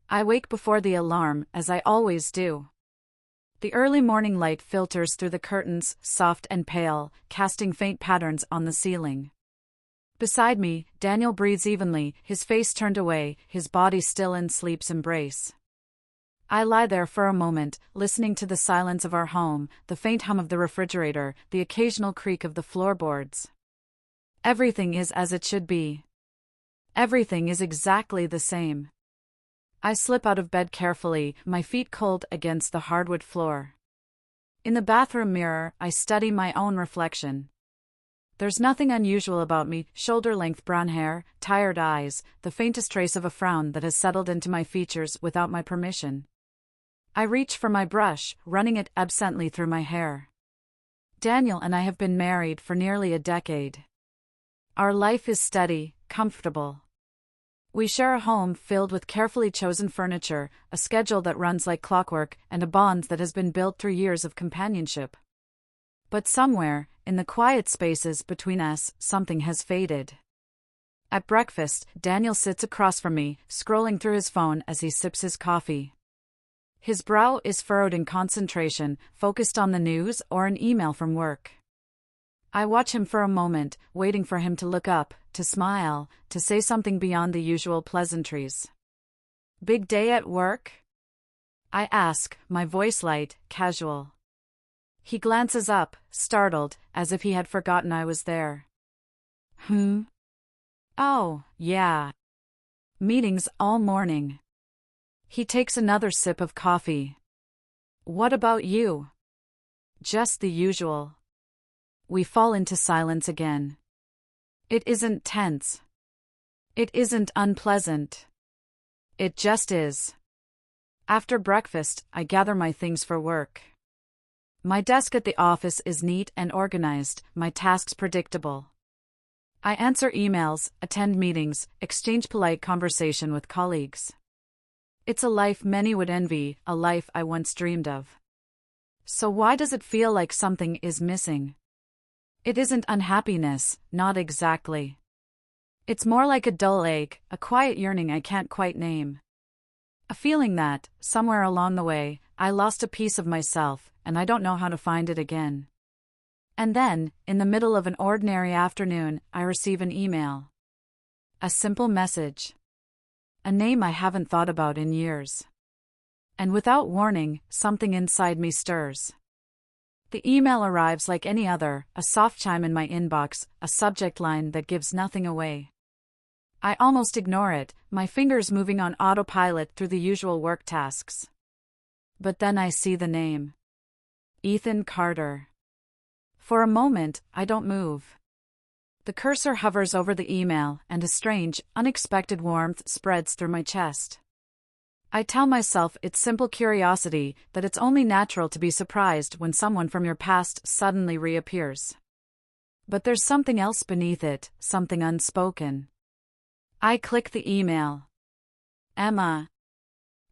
I wake before the alarm, as I always do. The early morning light filters through the curtains, soft and pale, casting faint patterns on the ceiling. Beside me, Daniel breathes evenly, his face turned away, his body still in sleep's embrace. I lie there for a moment, listening to the silence of our home, the faint hum of the refrigerator, the occasional creak of the floorboards. Everything is as it should be. Everything is exactly the same. I slip out of bed carefully, my feet cold against the hardwood floor. In the bathroom mirror, I study my own reflection. There's nothing unusual about me: shoulder-length brown hair, tired eyes, the faintest trace of a frown that has settled into my features without my permission. I reach for my brush, running it absently through my hair. Daniel and I have been married for nearly a decade. Our life is steady, comfortable. We share a home filled with carefully chosen furniture, a schedule that runs like clockwork, and a bond that has been built through years of companionship. But somewhere, in the quiet spaces between us, something has faded. At breakfast, Daniel sits across from me, scrolling through his phone as he sips his coffee. His brow is furrowed in concentration, focused on the news or an email from work. I watch him for a moment, waiting for him to look up, to smile, to say something beyond the usual pleasantries. "Big day at work?" I ask, my voice light, casual. He glances up, startled, as if he had forgotten I was there. Oh, yeah. Meetings all morning. He takes another sip of coffee. "What about you?" "Just the usual." We fall into silence again. It isn't tense. It isn't unpleasant. It just is. After breakfast, I gather my things for work. My desk at the office is neat and organized, my tasks predictable. I answer emails, attend meetings, exchange polite conversation with colleagues. It's a life many would envy, a life I once dreamed of. So why does it feel like something is missing? It isn't unhappiness, not exactly. It's more like a dull ache, a quiet yearning I can't quite name. A feeling that, somewhere along the way, I lost a piece of myself, and I don't know how to find it again. And then, in the middle of an ordinary afternoon, I receive an email. A simple message. A name I haven't thought about in years. And without warning, something inside me stirs. The email arrives like any other, a soft chime in my inbox, a subject line that gives nothing away. I almost ignore it, my fingers moving on autopilot through the usual work tasks. But then I see the name. Ethan Carter. For a moment, I don't move. The cursor hovers over the email, and a strange, unexpected warmth spreads through my chest. I tell myself it's simple curiosity, that it's only natural to be surprised when someone from your past suddenly reappears. But there's something else beneath it, something unspoken. I click the email. "Emma.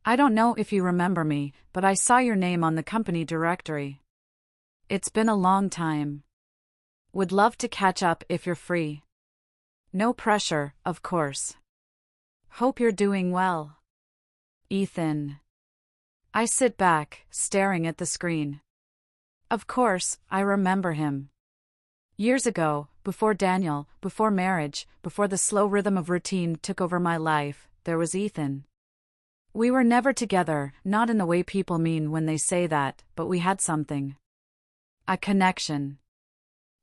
I don't know if you remember me, but I saw your name on the company directory. It's been a long time. Would love to catch up if you're free. No pressure, of course. Hope you're doing well. Ethan." I sit back, staring at the screen. Of course, I remember him. Years ago, before Daniel, before marriage, before the slow rhythm of routine took over my life, there was Ethan. We were never together, not in the way people mean when they say that, but we had something. A connection.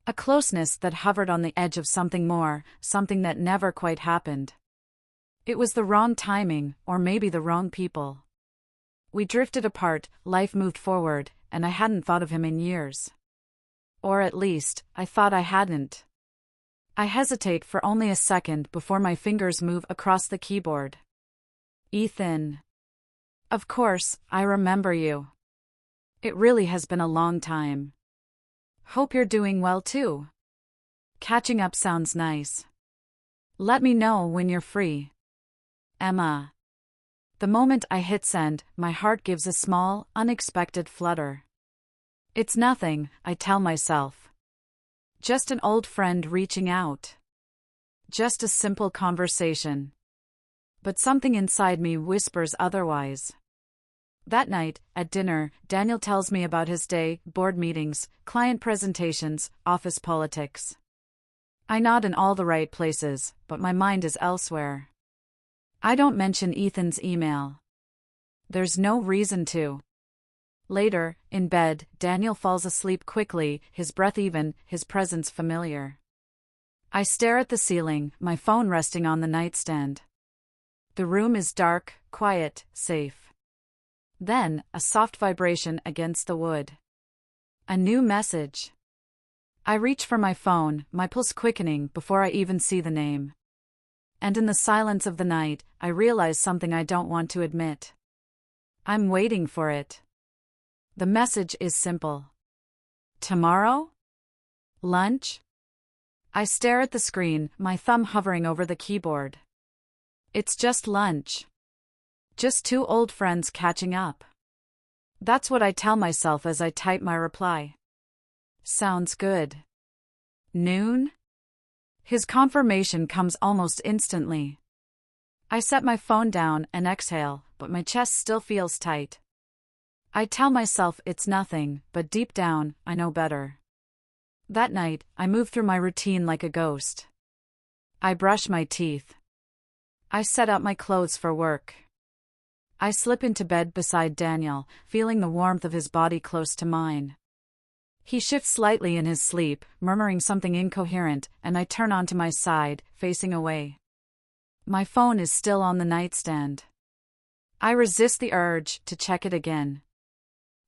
A closeness that hovered on the edge of something more, something that never quite happened. It was the wrong timing, or maybe the wrong people. We drifted apart, life moved forward, and I hadn't thought of him in years. Or at least, I thought I hadn't. I hesitate for only a second before my fingers move across the keyboard. Ethan. Of course, I remember you. It really has been a long time. Hope you're doing well too. Catching up sounds nice. Let me know when you're free. Emma. The moment I hit send, my heart gives a small, unexpected flutter. It's nothing, I tell myself. Just an old friend reaching out. Just a simple conversation. But something inside me whispers otherwise. That night, at dinner, Daniel tells me about his day, board meetings, client presentations, office politics. I nod in all the right places, but my mind is elsewhere. I don't mention Ethan's email. There's no reason to. Later, in bed, Daniel falls asleep quickly, his breath even, his presence familiar. I stare at the ceiling, my phone resting on the nightstand. The room is dark, quiet, safe. Then, a soft vibration against the wood. A new message. I reach for my phone, my pulse quickening before I even see the name. And in the silence of the night, I realize something I don't want to admit. I'm waiting for it. The message is simple. Tomorrow? Lunch? I stare at the screen, my thumb hovering over the keyboard. It's just lunch. Just two old friends catching up. That's what I tell myself as I type my reply. Sounds good. Noon? His confirmation comes almost instantly. I set my phone down and exhale, but my chest still feels tight. I tell myself it's nothing, but deep down, I know better. That night, I move through my routine like a ghost. I brush my teeth. I set out my clothes for work. I slip into bed beside Daniel, feeling the warmth of his body close to mine. He shifts slightly in his sleep, murmuring something incoherent, and I turn onto my side, facing away. My phone is still on the nightstand. I resist the urge to check it again.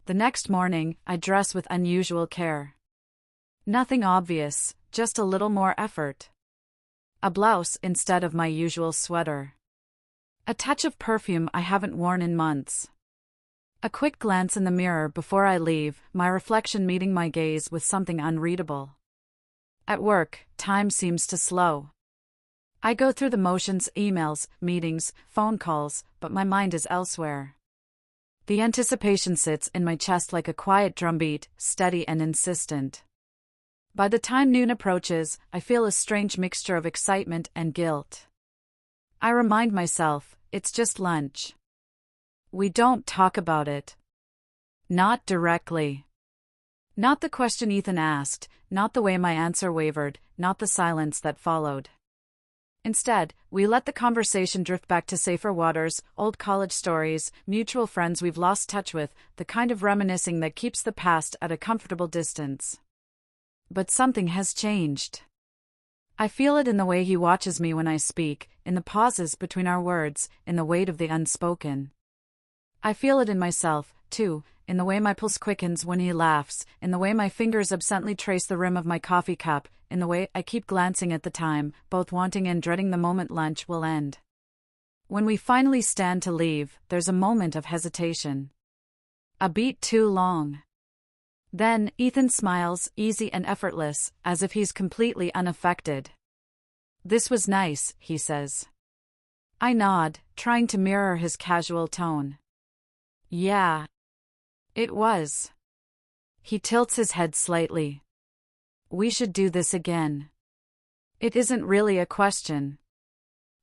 The next morning, I dress with unusual care. Nothing obvious, just a little more effort. A blouse instead of my usual sweater. A touch of perfume I haven't worn in months. A quick glance in the mirror before I leave, my reflection meeting my gaze with something unreadable. At work, time seems to slow. I go through the motions, emails, meetings, phone calls, but my mind is elsewhere. The anticipation sits in my chest like a quiet drumbeat, steady and insistent. By the time noon approaches, I feel a strange mixture of excitement and guilt. I remind myself, it's just lunch. We don't talk about it. Not directly. Not the question Ethan asked, not the way my answer wavered, not the silence that followed. Instead, we let the conversation drift back to safer waters, old college stories, mutual friends we've lost touch with, the kind of reminiscing that keeps the past at a comfortable distance. But something has changed. I feel it in the way he watches me when I speak, in the pauses between our words, in the weight of the unspoken. I feel it in myself, too, in the way my pulse quickens when he laughs, in the way my fingers absently trace the rim of my coffee cup, in the way I keep glancing at the time, both wanting and dreading the moment lunch will end. When we finally stand to leave, there's a moment of hesitation. A beat too long. Then, Ethan smiles, easy and effortless, as if he's completely unaffected. This was nice, he says. I nod, trying to mirror his casual tone. Yeah. It was. He tilts his head slightly. We should do this again. It isn't really a question.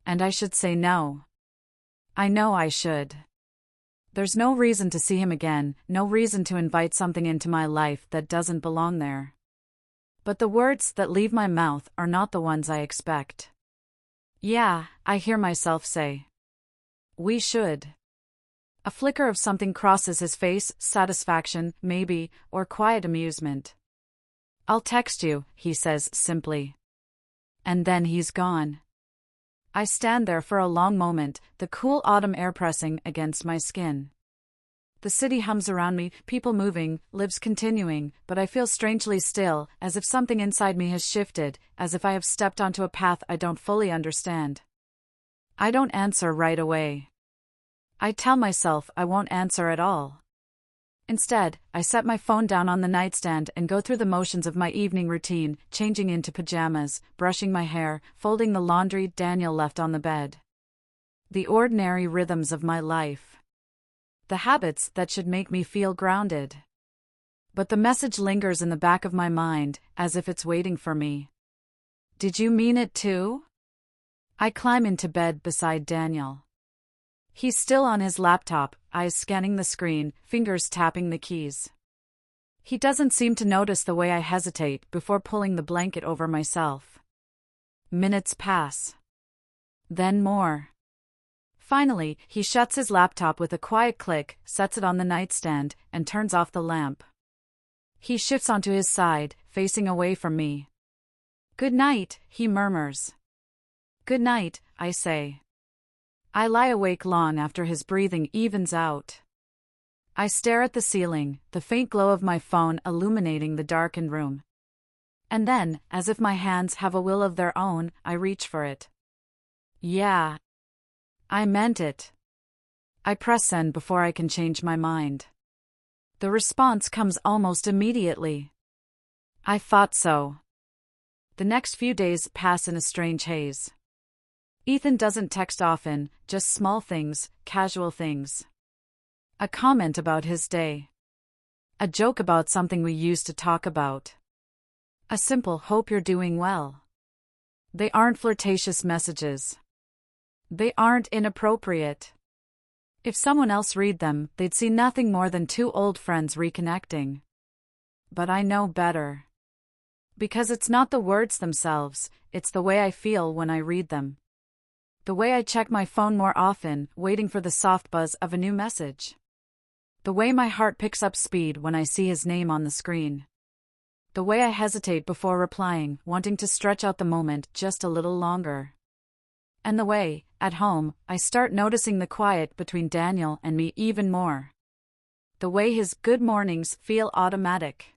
And I should say no. I know I should. There's no reason to see him again, no reason to invite something into my life that doesn't belong there. But the words that leave my mouth are not the ones I expect. Yeah, I hear myself say. We should. A flicker of something crosses his face, satisfaction, maybe, or quiet amusement. I'll text you, he says simply. And then he's gone. I stand there for a long moment, the cool autumn air pressing against my skin. The city hums around me, people moving, lives continuing, but I feel strangely still, as if something inside me has shifted, as if I have stepped onto a path I don't fully understand. I don't answer right away. I tell myself I won't answer at all. Instead, I set my phone down on the nightstand and go through the motions of my evening routine, changing into pajamas, brushing my hair, folding the laundry Daniel left on the bed. The ordinary rhythms of my life. The habits that should make me feel grounded. But the message lingers in the back of my mind, as if it's waiting for me. Did you mean it too? I climb into bed beside Daniel. He's still on his laptop, eyes scanning the screen, fingers tapping the keys. He doesn't seem to notice the way I hesitate before pulling the blanket over myself. Minutes pass. Then more. Finally, he shuts his laptop with a quiet click, sets it on the nightstand, and turns off the lamp. He shifts onto his side, facing away from me. "Good night," he murmurs. "Good night," I say. I lie awake long after his breathing evens out. I stare at the ceiling, the faint glow of my phone illuminating the darkened room. And then, as if my hands have a will of their own, I reach for it. Yeah. I meant it. I press send before I can change my mind. The response comes almost immediately. I thought so. The next few days pass in a strange haze. Ethan doesn't text often, just small things, casual things. A comment about his day. A joke about something we used to talk about. A simple "hope you're doing well." They aren't flirtatious messages. They aren't inappropriate. If someone else read them, they'd see nothing more than two old friends reconnecting. But I know better. Because it's not the words themselves, it's the way I feel when I read them. The way I check my phone more often, waiting for the soft buzz of a new message. The way my heart picks up speed when I see his name on the screen. The way I hesitate before replying, wanting to stretch out the moment just a little longer. And the way, at home, I start noticing the quiet between Daniel and me even more. The way his good mornings feel automatic.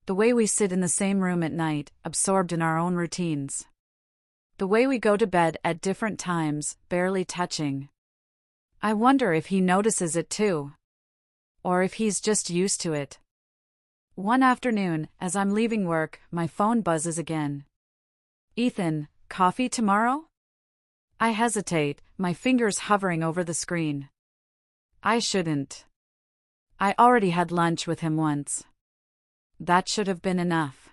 The way we sit in the same room at night, absorbed in our own routines. The way we go to bed at different times, barely touching. I wonder if he notices it too. Or if he's just used to it. One afternoon, as I'm leaving work, my phone buzzes again. "Ethan, coffee tomorrow?" I hesitate, my fingers hovering over the screen. I shouldn't. I already had lunch with him once. That should have been enough.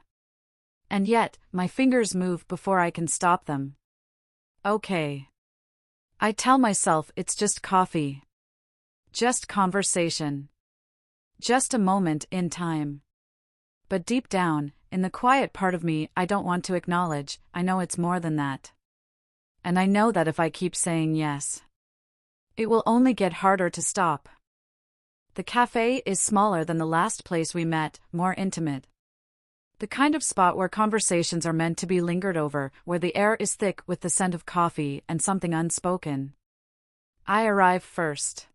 And yet, my fingers move before I can stop them. Okay. I tell myself it's just coffee. Just conversation. Just a moment in time. But deep down, in the quiet part of me I don't want to acknowledge, I know it's more than that. And I know that if I keep saying yes, it will only get harder to stop. The cafe is smaller than the last place we met, more intimate. The kind of spot where conversations are meant to be lingered over, where the air is thick with the scent of coffee and something unspoken. I arrive first.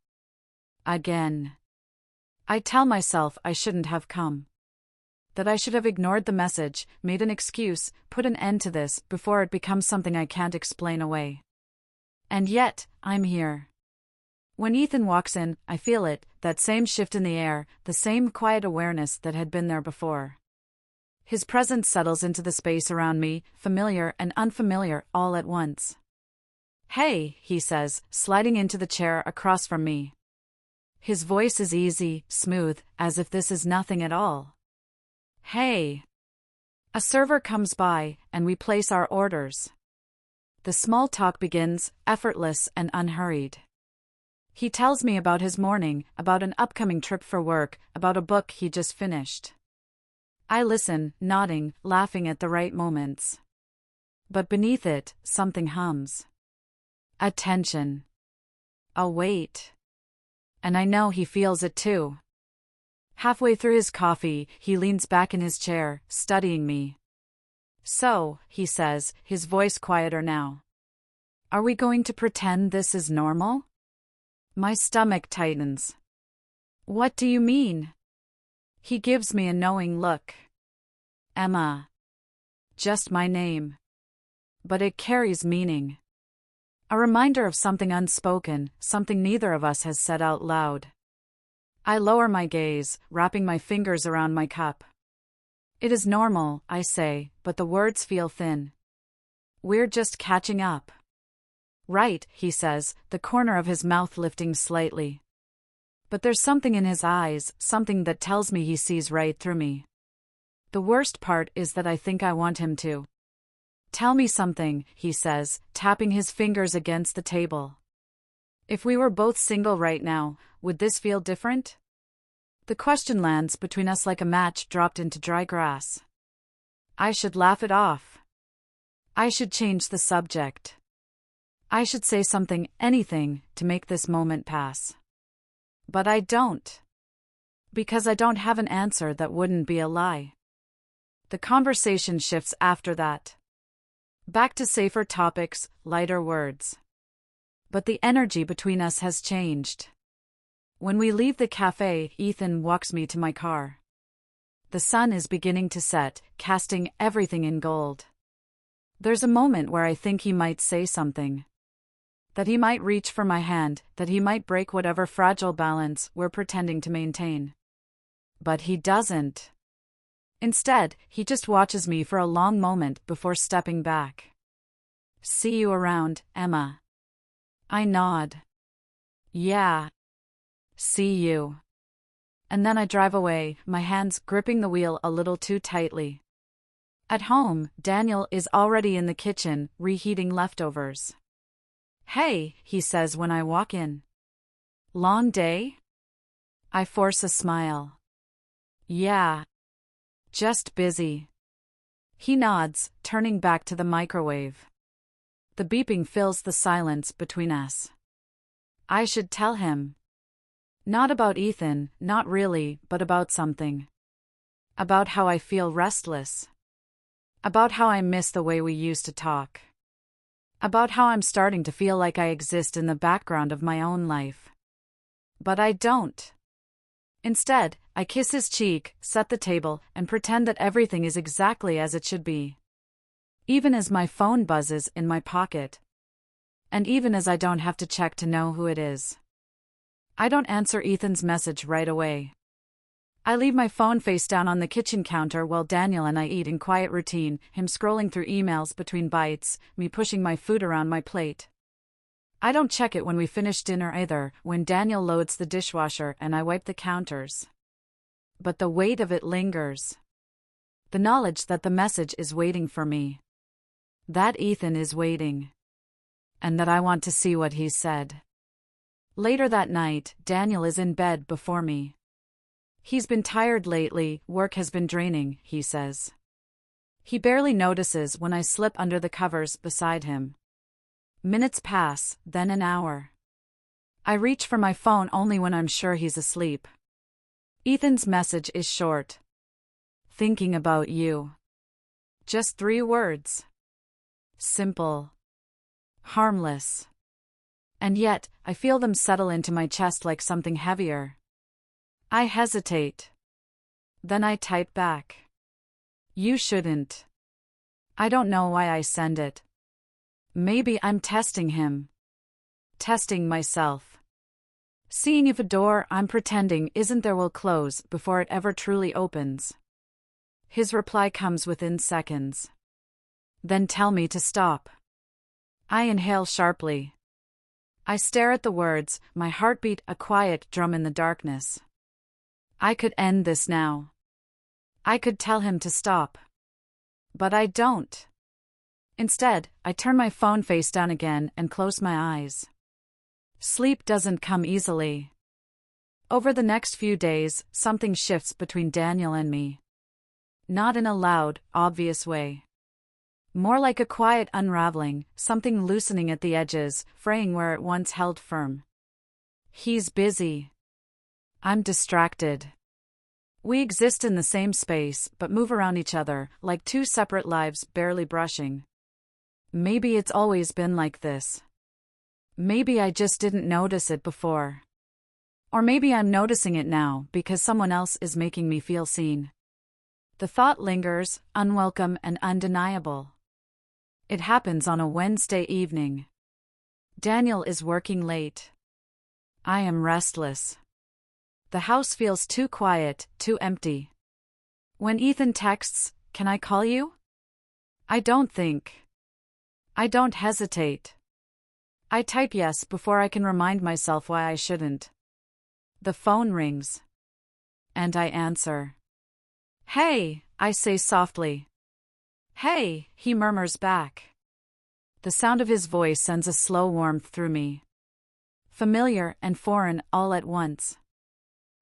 Again. I tell myself I shouldn't have come. That I should have ignored the message, made an excuse, put an end to this before it becomes something I can't explain away. And yet, I'm here. When Ethan walks in, I feel it, that same shift in the air, the same quiet awareness that had been there before. His presence settles into the space around me, familiar and unfamiliar all at once. "Hey," he says, sliding into the chair across from me. His voice is easy, smooth, as if this is nothing at all. "Hey." A server comes by, and we place our orders. The small talk begins, effortless and unhurried. He tells me about his morning, about an upcoming trip for work, about a book he just finished. I listen, nodding, laughing at the right moments. But beneath it, something hums. A tension. A weight. And I know he feels it too. Halfway through his coffee, he leans back in his chair, studying me. "So," he says, his voice quieter now. "Are we going to pretend this is normal?" My stomach tightens. "What do you mean?" He gives me a knowing look. Emma. Just my name. But it carries meaning. A reminder of something unspoken, something neither of us has said out loud. I lower my gaze, wrapping my fingers around my cup. "It is normal," I say, but the words feel thin. "We're just catching up." "Right," he says, the corner of his mouth lifting slightly. But there's something in his eyes, something that tells me he sees right through me. The worst part is that I think I want him to. Tell me something, he says, tapping his fingers against the table. If we were both single right now, would this feel different? The question lands between us like a match dropped into dry grass. I should laugh it off. I should change the subject. I should say something, anything, to make this moment pass. But I don't. Because I don't have an answer that wouldn't be a lie. The conversation shifts after that. Back to safer topics, lighter words. But the energy between us has changed. When we leave the cafe, Ethan walks me to my car. The sun is beginning to set, casting everything in gold. There's a moment where I think he might say something. That he might reach for my hand, that he might break whatever fragile balance we're pretending to maintain. But he doesn't. Instead, he just watches me for a long moment before stepping back. See you around, Emma. I nod. Yeah. See you. And then I drive away, my hands gripping the wheel a little too tightly. At home, Daniel is already in the kitchen, reheating leftovers. Hey, he says when I walk in. Long day? I force a smile. Yeah. Just busy. He nods, turning back to the microwave. The beeping fills the silence between us. I should tell him. Not about Ethan, not really, but about something. About how I feel restless. About how I miss the way we used to talk. About how I'm starting to feel like I exist in the background of my own life. But I don't. Instead, I kiss his cheek, set the table, and pretend that everything is exactly as it should be. Even as my phone buzzes in my pocket. And even as I don't have to check to know who it is. I don't answer Ethan's message right away. I leave my phone face down on the kitchen counter while Daniel and I eat in quiet routine, him scrolling through emails between bites, me pushing my food around my plate. I don't check it when we finish dinner either, when Daniel loads the dishwasher and I wipe the counters. But the weight of it lingers. The knowledge that the message is waiting for me. That Ethan is waiting. And that I want to see what he said. Later that night, Daniel is in bed before me. He's been tired lately, work has been draining, he says. He barely notices when I slip under the covers beside him. Minutes pass, then an hour. I reach for my phone only when I'm sure he's asleep. Ethan's message is short. Thinking about you. Just 3 words. Simple. Harmless. And yet, I feel them settle into my chest like something heavier. I hesitate. Then I type back. You shouldn't. I don't know why I send it. Maybe I'm testing him. Testing myself. Seeing if a door I'm pretending isn't there will close before it ever truly opens. His reply comes within seconds. Then tell me to stop. I inhale sharply. I stare at the words, my heartbeat a quiet drum in the darkness. I could end this now. I could tell him to stop. But I don't. Instead, I turn my phone face down again and close my eyes. Sleep doesn't come easily. Over the next few days, something shifts between Daniel and me. Not in a loud, obvious way. More like a quiet unraveling, something loosening at the edges, fraying where it once held firm. He's busy. I'm distracted. We exist in the same space, but move around each other, like 2 separate lives barely brushing. Maybe it's always been like this. Maybe I just didn't notice it before. Or maybe I'm noticing it now because someone else is making me feel seen. The thought lingers, unwelcome and undeniable. It happens on a Wednesday evening. Daniel is working late. I am restless. The house feels too quiet, too empty. When Ethan texts, "Can I call you?" I don't think. I don't hesitate. I type yes before I can remind myself why I shouldn't. The phone rings. And I answer. "Hey," I say softly. Hey, he murmurs back. The sound of his voice sends a slow warmth through me. Familiar and foreign all at once.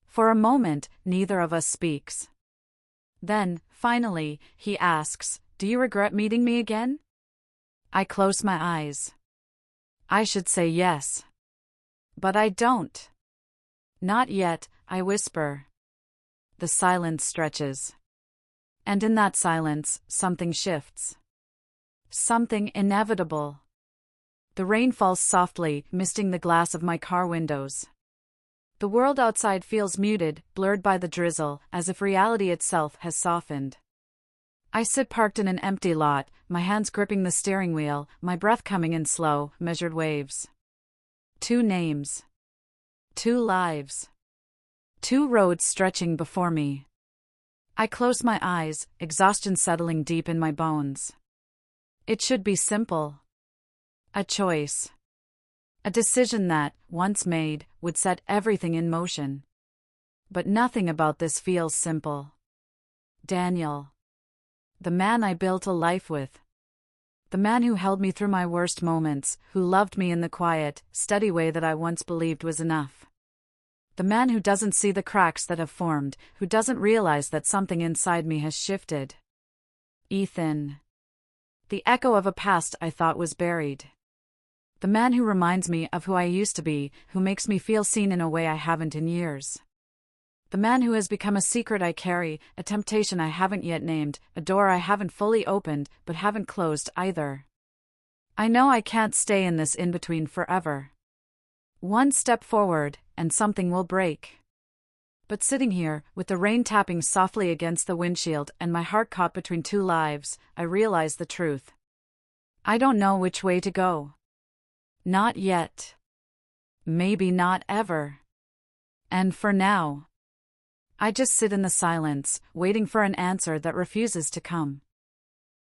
For a moment, neither of us speaks. Then, finally, he asks, "Do you regret meeting me again?" I close my eyes. I should say yes. But I don't. Not yet, I whisper. The silence stretches. And in that silence, something shifts. Something inevitable. The rain falls softly, misting the glass of my car windows. The world outside feels muted, blurred by the drizzle, as if reality itself has softened. I sit parked in an empty lot, my hands gripping the steering wheel, my breath coming in slow, measured waves. 2 names. 2 lives. 2 roads stretching before me. I close my eyes, exhaustion settling deep in my bones. It should be simple. A choice. A decision that, once made, would set everything in motion. But nothing about this feels simple. Daniel. The man I built a life with. The man who held me through my worst moments, who loved me in the quiet, steady way that I once believed was enough. The man who doesn't see the cracks that have formed, who doesn't realize that something inside me has shifted. Ethan. The echo of a past I thought was buried. The man who reminds me of who I used to be, who makes me feel seen in a way I haven't in years. The man who has become a secret I carry, a temptation I haven't yet named, a door I haven't fully opened, but haven't closed either. I know I can't stay in this in-between forever. One step forward, and something will break. But sitting here, with the rain tapping softly against the windshield and my heart caught between 2 lives, I realize the truth. I don't know which way to go. Not yet. Maybe not ever. And for now, I just sit in the silence, waiting for an answer that refuses to come.